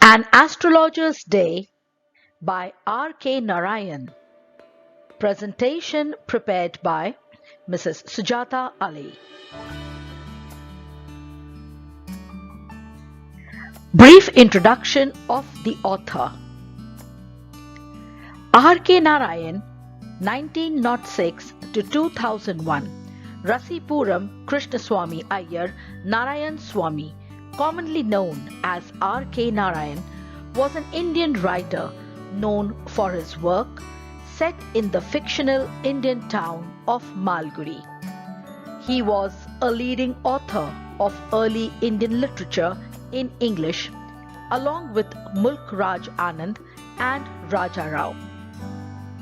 An Astrologer's Day by R.K.Narayan. Presentation prepared by Mrs. Sujata Ali. Brief introduction of the author. R.K.Narayan, 1906 to 2001, Rasipuram Krishnaswamy Iyer Narayan Swamy, commonly known as R.K.Narayan, was an Indian writer known for his work set in the fictional Indian town of Malgudi. He was a leading author of early Indian literature in English, along with Mulk Raj Anand and Raja Rao.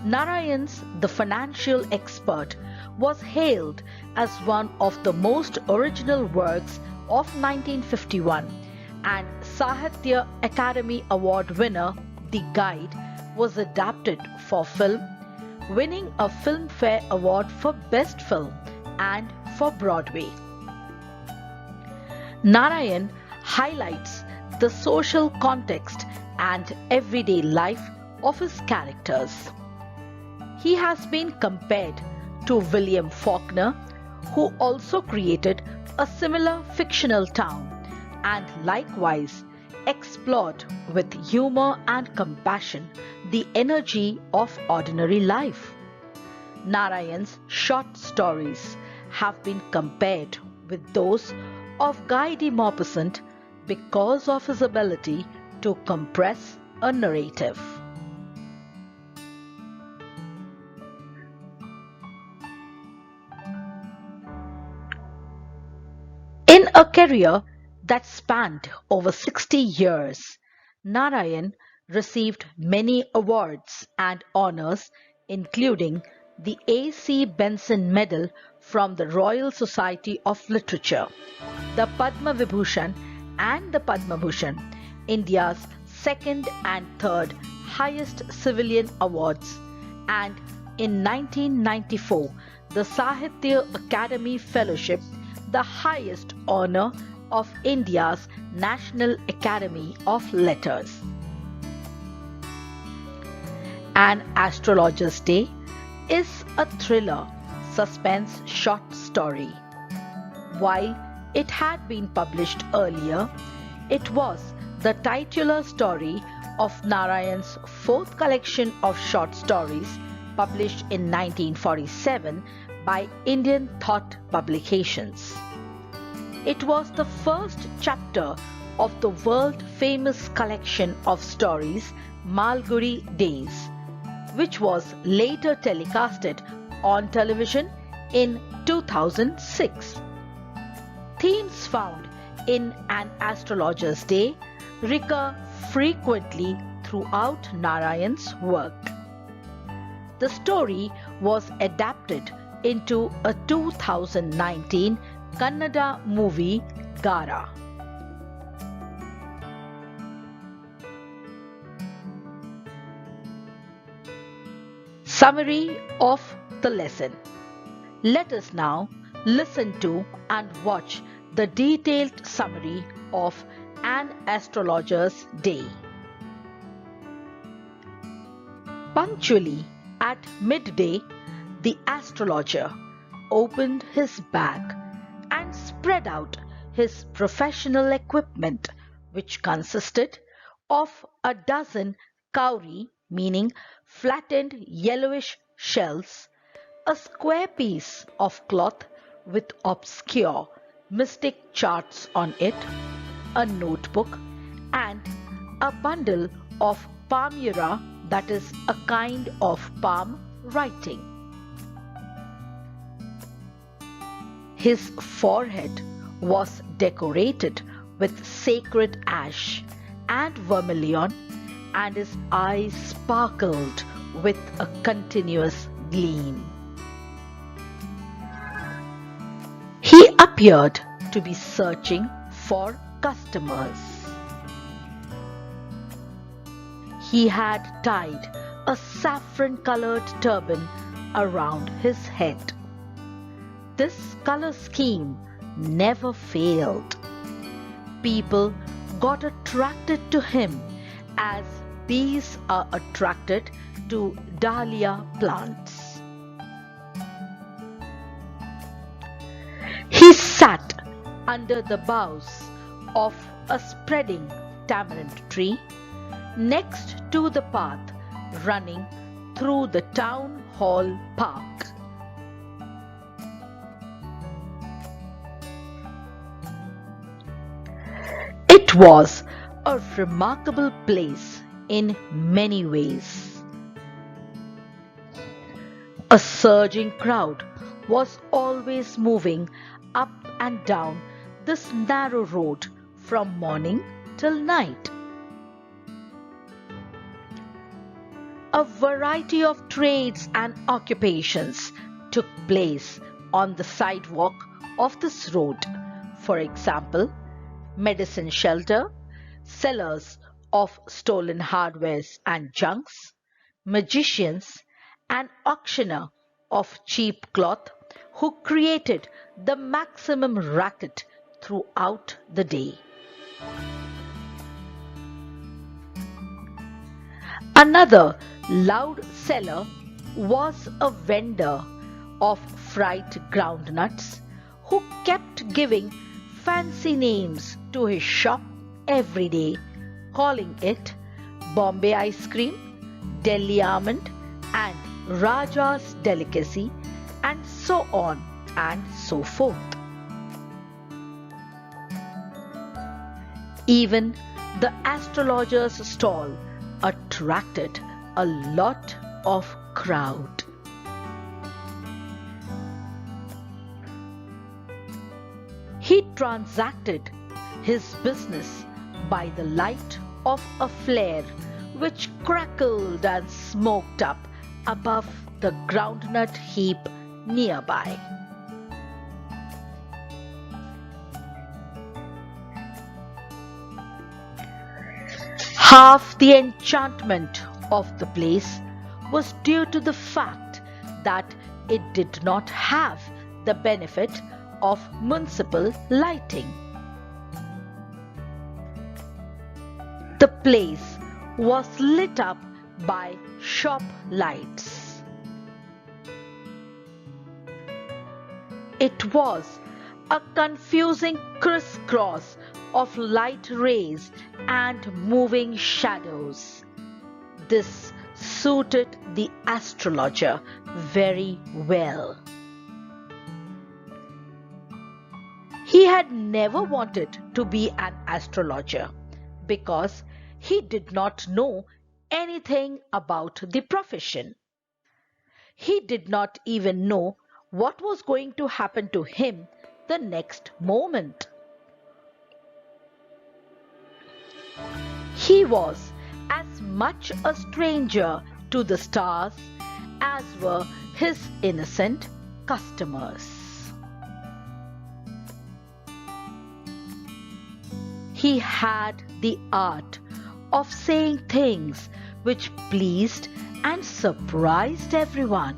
Narayan's The Financial Expert was hailed as one of the most original works of 1951, and Sahitya Academy Award winner The Guide was adapted for film, winning a Filmfare Award for Best Film and for Broadway. Narayan highlights the social context and everyday life of his characters. He has been compared to William Faulkner, who also created a similar fictional town and likewise explored with humor and compassion the energy of ordinary life. Narayan's short stories have been compared with those of Guy de Maupassant because of his ability to compress a narrative. In a career that spanned over 60 years, Narayan received many awards and honors, including the A.C. Benson Medal from the Royal Society of Literature, the Padma Vibhushan and the Padma Bhushan, India's second and third highest civilian awards, and in 1994, the Sahitya Academy Fellowship, the highest honor of India's National Academy of Letters. An Astrologer's Day is a thriller, suspense short story. While it had been published earlier, it was the titular story of Narayan's fourth collection of short stories published in 1947 by Indian Thought Publications. It was the first chapter of the world-famous collection of stories Malgudi Days, which was later telecasted on television in 2006. Themes found in An Astrologer's Day recur frequently throughout Narayan's work. The story was adapted into a 2019 Kannada movie, Gara. Summary of the lesson. Let us now listen to and watch the detailed summary of An Astrologer's Day. Punctually at midday, the astrologer opened his bag and spread out his professional equipment, which consisted of a dozen kauri, meaning flattened yellowish shells, a square piece of cloth with obscure mystic charts on it, a notebook, and a bundle of palmyra, that is a kind of palm writing. His forehead was decorated with sacred ash and vermilion, and his eyes sparkled with a continuous gleam. He appeared to be searching for customers. He had tied a saffron-colored turban around his head. This color scheme never failed. People got attracted to him as bees are attracted to dahlia plants. He sat under the boughs of a spreading tamarind tree next to the path running through the town hall park. It was a remarkable place in many ways. A surging crowd was always moving up and down this narrow road from morning till night. A variety of trades and occupations took place on the sidewalk of this road. For example, medicine shelter, sellers of stolen hardwares and junks, magicians, an auctioneer of cheap cloth who created the maximum racket throughout the day. Another loud seller was a vendor of fried groundnuts who kept giving fancy names to his shop every day, calling it Bombay ice cream, Delhi almond, and Raja's delicacy, and so on and so forth. Even the astrologer's stall attracted a lot of crowd. He transacted his business by the light of a flare which crackled and smoked up above the groundnut heap nearby. Half the enchantment of the place was due to the fact that it did not have the benefit of municipal lighting. The place was lit up by shop lights. It was a confusing crisscross of light rays and moving shadows. This suited the astrologer very well. He had never wanted to be an astrologer because he did not know anything about the profession. He did not even know what was going to happen to him the next moment. He was as much a stranger to the stars as were his innocent customers. He had the art of saying things which pleased and surprised everyone.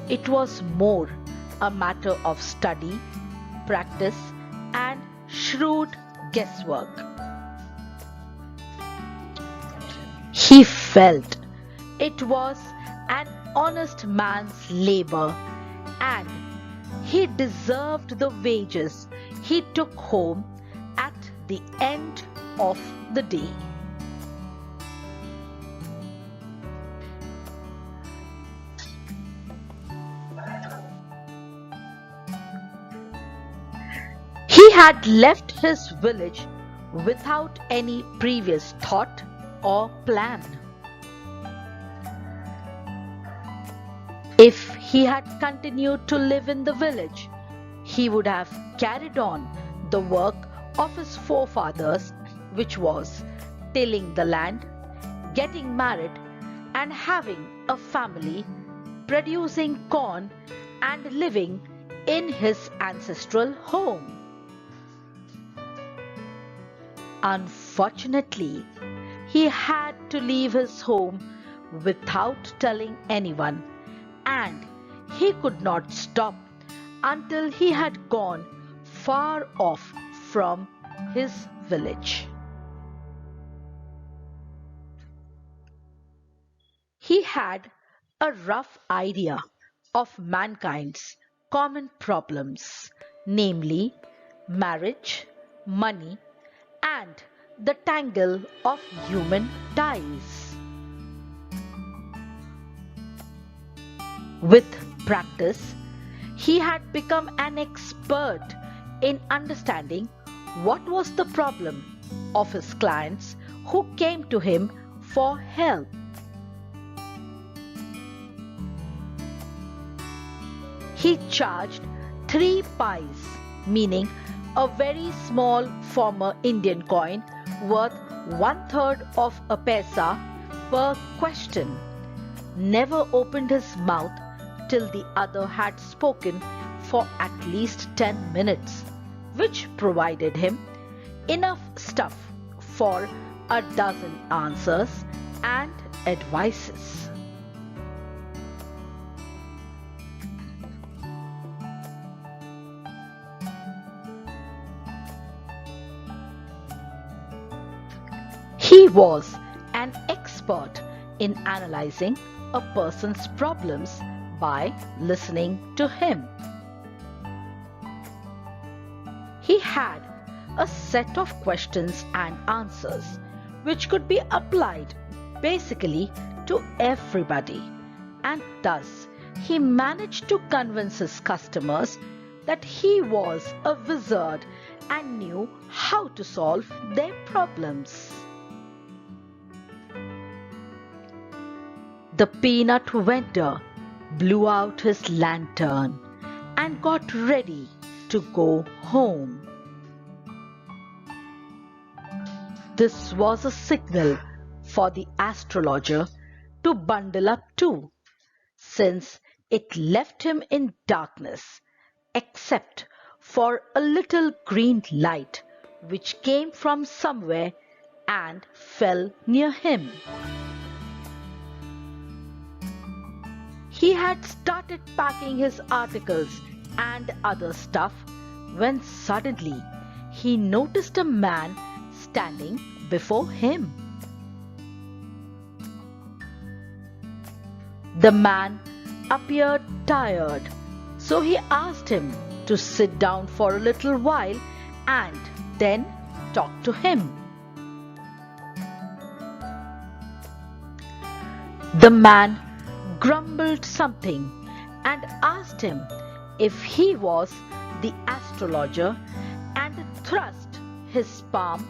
It was more a matter of study, practice, and shrewd guesswork. He felt it was an honest man's labor and he deserved the wages he took home at the end of the day. He had left his village without any previous thought or plan. If he had continued to live in the village, he would have carried on the work of his forefathers, which was tilling the land, getting married, and having a family, producing corn and living in his ancestral home. Unfortunately, he had to leave his home without telling anyone, and he could not stop until he had gone far off from his village. He had a rough idea of mankind's common problems, namely marriage, money, and the tangle of human ties. With practice, he had become an expert in understanding what was the problem of his clients who came to him for help. He charged 3 pies, meaning a very small former Indian coin worth 1/3 of a paisa per question, never opened his mouth till the other had spoken for at least 10 minutes, which provided him enough stuff for a dozen answers and advices. He was an expert in analyzing a person's problems by listening to him. He had a set of questions and answers which could be applied basically to everybody, and thus he managed to convince his customers that he was a wizard and knew how to solve their problems. The peanut vendor blew out his lantern and got ready to go home. This was a signal for the astrologer to bundle up too, since it left him in darkness except for a little green light which came from somewhere and fell near him. He had started packing his articles and other stuff when suddenly he noticed a man standing before him. The man appeared tired, so he asked him to sit down for a little while and then talk to him. The man grumbled something and asked him if he was the astrologer and thrust his palm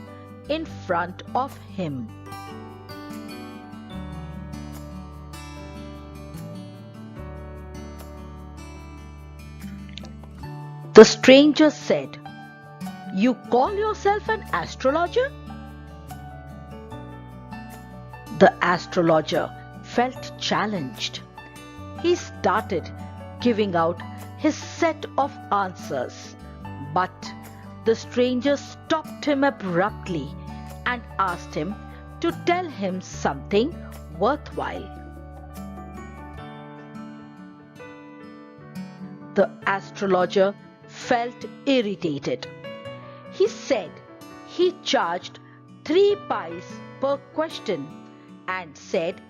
in front of him. The stranger said, "You call yourself an astrologer?" The astrologer felt challenged. He started giving out his set of answers, but the stranger stopped him abruptly and asked him to tell him something worthwhile. The astrologer felt irritated. He said he charged 3 pies per question and said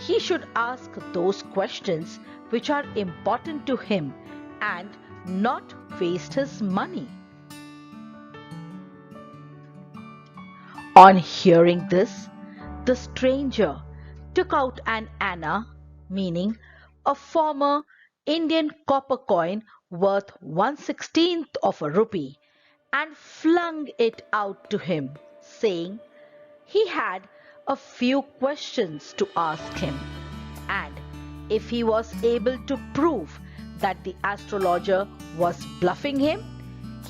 he should ask those questions which are important to him and not waste his money. On hearing this, the stranger took out an anna, meaning a former Indian copper coin worth 1/16 of a rupee, and flung it out to him, saying he had a few questions to ask him, and if he was able to prove that the astrologer was bluffing him,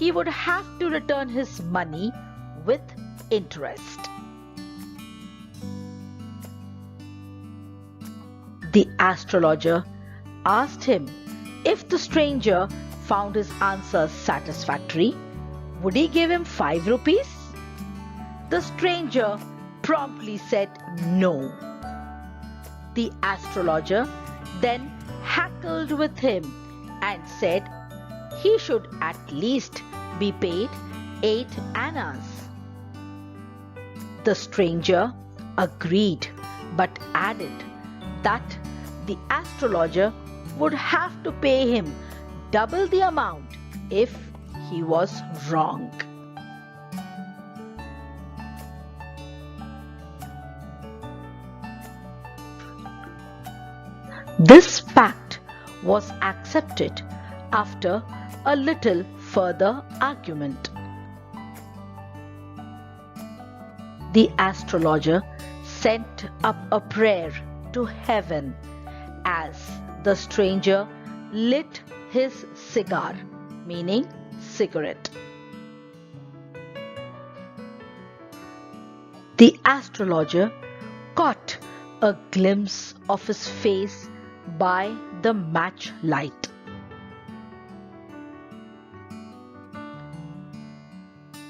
he would have to return his money with interest. The astrologer asked him if the stranger found his answers satisfactory, would he give him 5 rupees? The stranger promptly said no. The astrologer then haggled with him and said he should at least be paid 8 annas. The stranger agreed but added that the astrologer would have to pay him double the amount if he was wrong. This pact was accepted after a little further argument. The astrologer sent up a prayer to heaven as the stranger lit his cigar, meaning cigarette. The astrologer caught a glimpse of his face by the match light.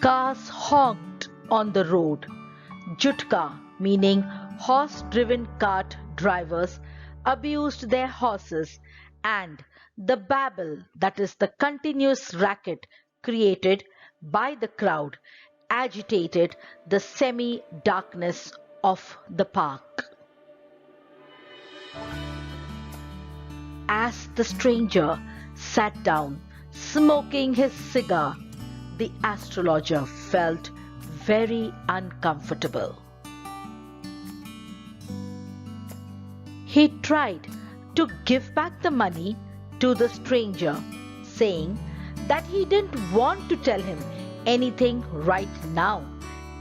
Cars honked on the road. Jutka, meaning horse-driven cart drivers, abused their horses, and the babble, that is the continuous racket created by the crowd, agitated the semi-darkness of the park. As the stranger sat down, smoking his cigar, the astrologer felt very uncomfortable. He tried to give back the money to the stranger, saying that he didn't want to tell him anything right now,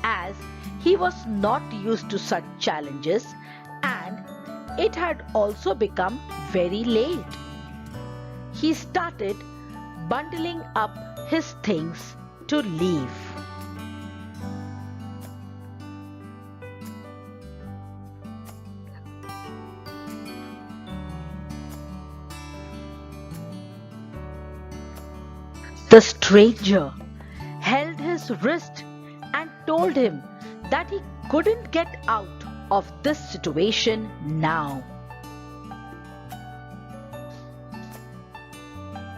as he was not used to such challenges and it had also become very late. He started bundling up his things to leave. The stranger held his wrist and told him that he couldn't get out of this situation now.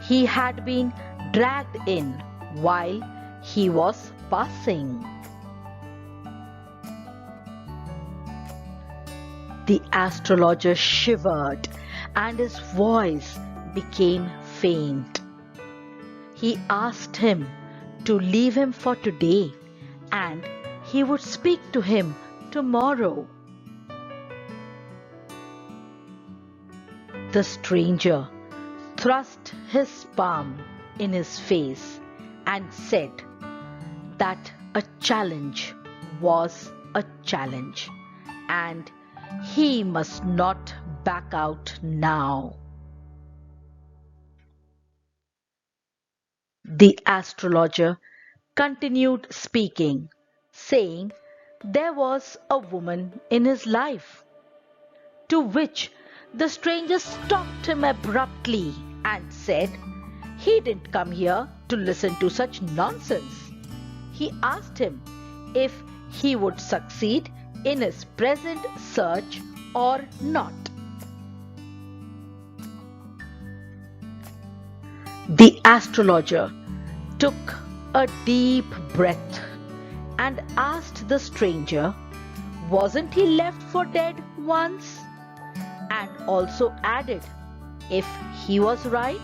He had been dragged in while he was passing. The astrologer shivered and his voice became faint. He asked him to leave him for today and he would speak to him tomorrow. The stranger thrust his palm in his face and said that a challenge was a challenge and he must not back out now. The astrologer continued speaking, saying there was a woman in his life, to which the stranger stopped him abruptly and said he didn't come here to listen to such nonsense. He asked him if he would succeed in his present search or not. The astrologer took a deep breath and asked the stranger, wasn't he left for dead once? And also added, if he was right.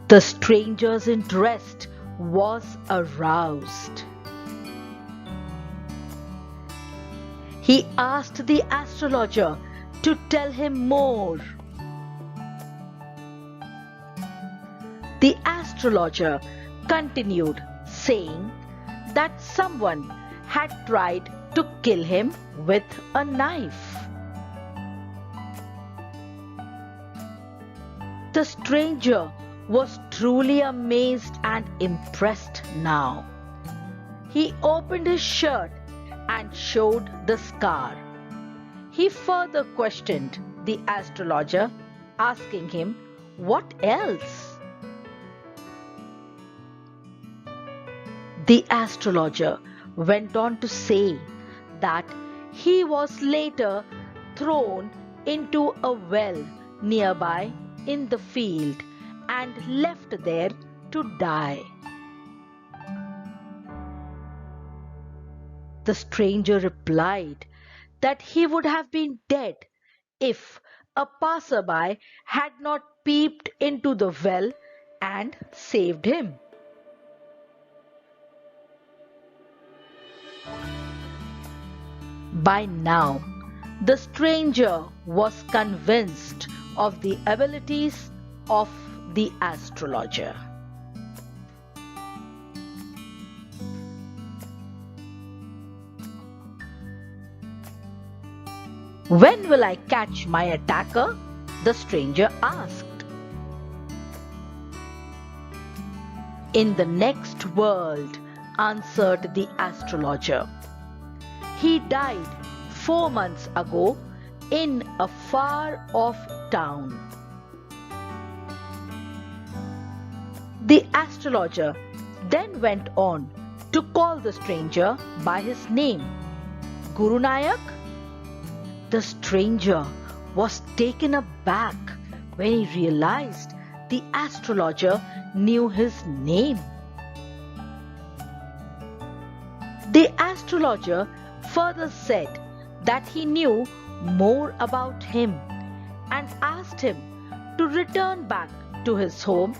The stranger's interest was aroused. He asked the astrologer to tell him more. The astrologer continued, saying that someone had tried to kill him with a knife. The stranger was truly amazed and impressed now. He opened his shirt and showed the scar. He further questioned the astrologer, asking him, what else? The astrologer went on to say that he was later thrown into a well nearby in the field and left there to die. The stranger replied that he would have been dead if a passerby had not peeped into the well and saved him. By now, the stranger was convinced of the abilities of the astrologer. "When will I catch my attacker?" the stranger asked. "In the next world," answered the astrologer. "He died 4 months ago in a far-off town." The astrologer then went on to call the stranger by his name. "Guru Nayak?" The stranger was taken aback when he realized the astrologer knew his name. The astrologer further said that he knew more about him and asked him to return back to his home,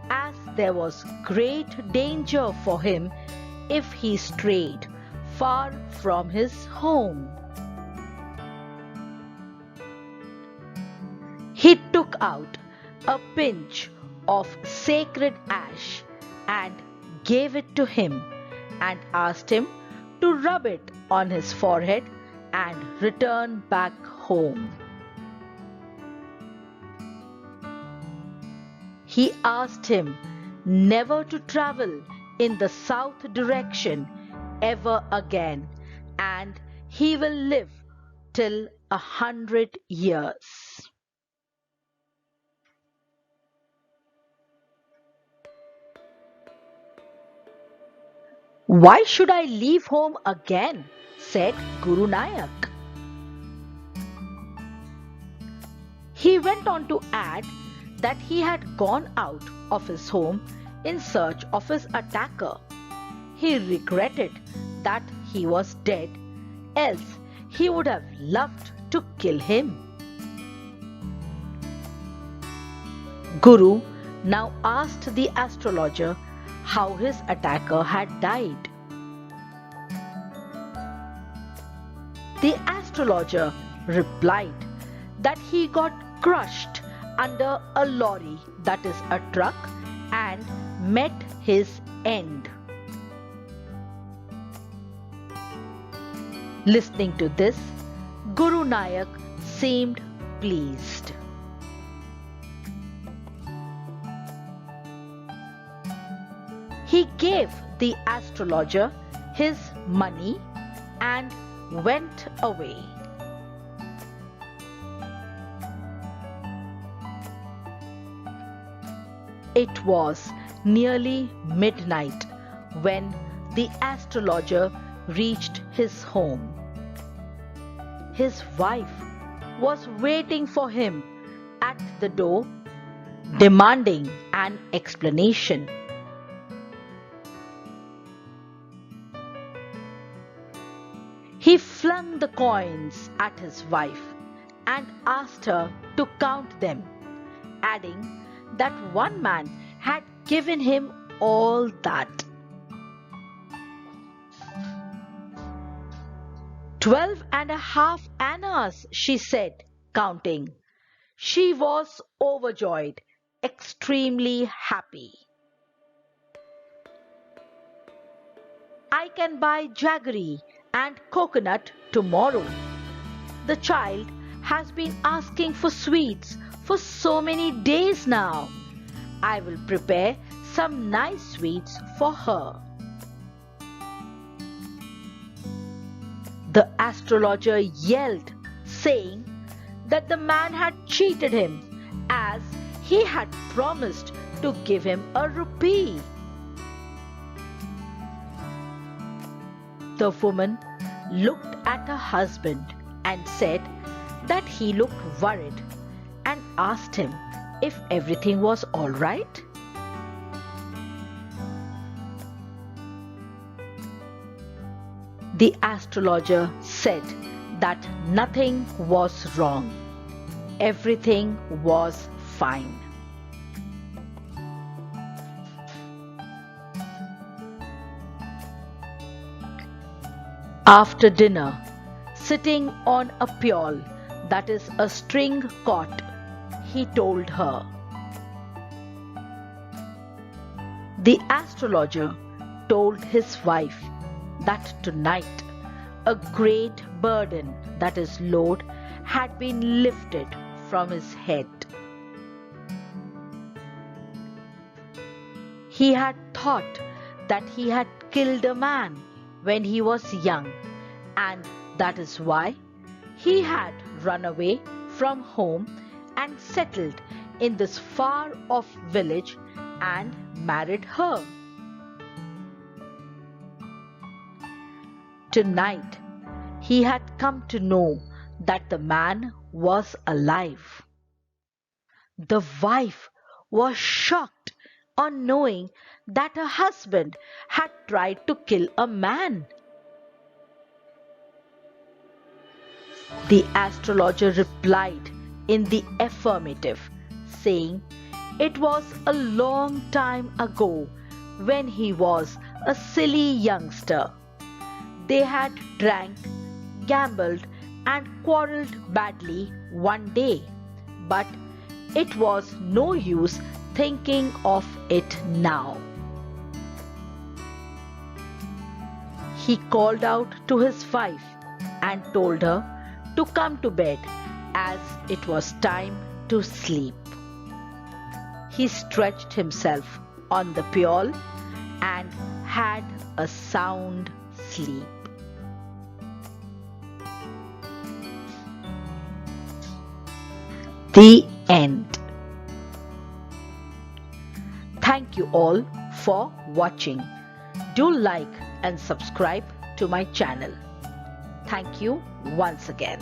as there was great danger for him if he strayed far from his home. He took out a pinch of sacred ash and gave it to him and asked him to rub it on his forehead and return back home. He asked him never to travel in the south direction ever again, and he will live till 100 years. "Why should I leave home again?" said Guru Nayak. He went on to add that he had gone out of his home in search of his attacker. He regretted that he was dead, else he would have loved to kill him. Guru now asked the astrologer how his attacker had died. The astrologer replied that he got crushed under a lorry, that is a truck, and met his end. Listening to this, Guru Nayak seemed pleased. He gave the astrologer his money and went away. It was nearly midnight when the astrologer reached his home. His wife was waiting for him at the door, demanding an explanation. He flung the coins at his wife and asked her to count them, adding that one man had given him all that. 12.5 annas, she said, counting. She was overjoyed, extremely happy. "I can buy jaggery and coconut tomorrow. The child has been asking for sweets for so many days now. I will prepare some nice sweets for her." The astrologer yelled, saying that the man had cheated him, as he had promised to give him a rupee. The woman looked at her husband and said that he looked worried, and asked him if everything was all right? The astrologer said that nothing was wrong. Everything was fine. After dinner, sitting on a pole, that is a string cot, he told her. The astrologer told his wife that tonight a great burden, that is load, had been lifted from his head. He had thought that he had killed a man when he was young, and that is why he had run away from home and settled in this far off village and married her. Tonight, he had come to know that the man was alive. The wife was shocked on knowing that her husband had tried to kill a man. The astrologer replied in the affirmative, saying it was a long time ago when he was a silly youngster. They had drank, gambled, and quarreled badly one day, but it was no use thinking of it now. He called out to his wife and told her to come to bed as it was time to sleep. He stretched himself on the pole and had a sound sleep. The end. Thank you all for watching. Do like and subscribe to my channel. Thank you once again.